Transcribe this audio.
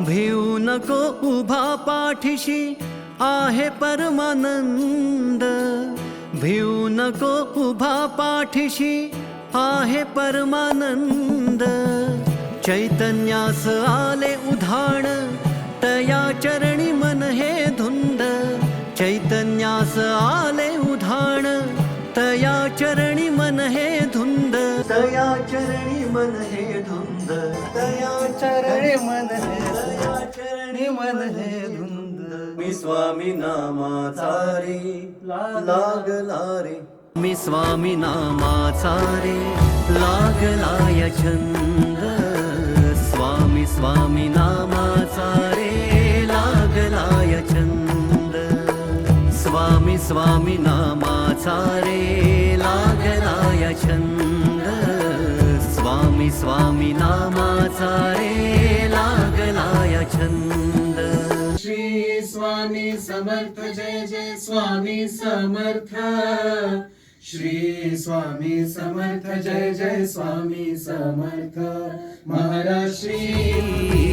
भिऊ नको उभा पाठीशी आहे परमानंद, भिऊ नको उभा पाठीशी आहे परमानंद. चैतन्यास आले उधाण तया चरणी मन हे धुंद, चैतन्यास आले उधाण तया चरणी मन हे धुंद, तया चरणी मन हे धुंद, तया चरणी मन हे, तया चरणी मन हे धुंद. मी स्वामी नामाचा रे लागला रे, मी स्वामी नामाचा रे लागला या छंद. स्वामी स्वामी नामाचा रे लागला या छंद, स्वामी स्वामी नामाचा रे लागला या छंद, स्वामी स्वामी नामाचा रे लागला या छंद. श्री स्वामी समर्थ जय जय स्वामी समर्थ, श्री स्वामी समर्थ जय जय स्वामी समर्थ. महाराज श्री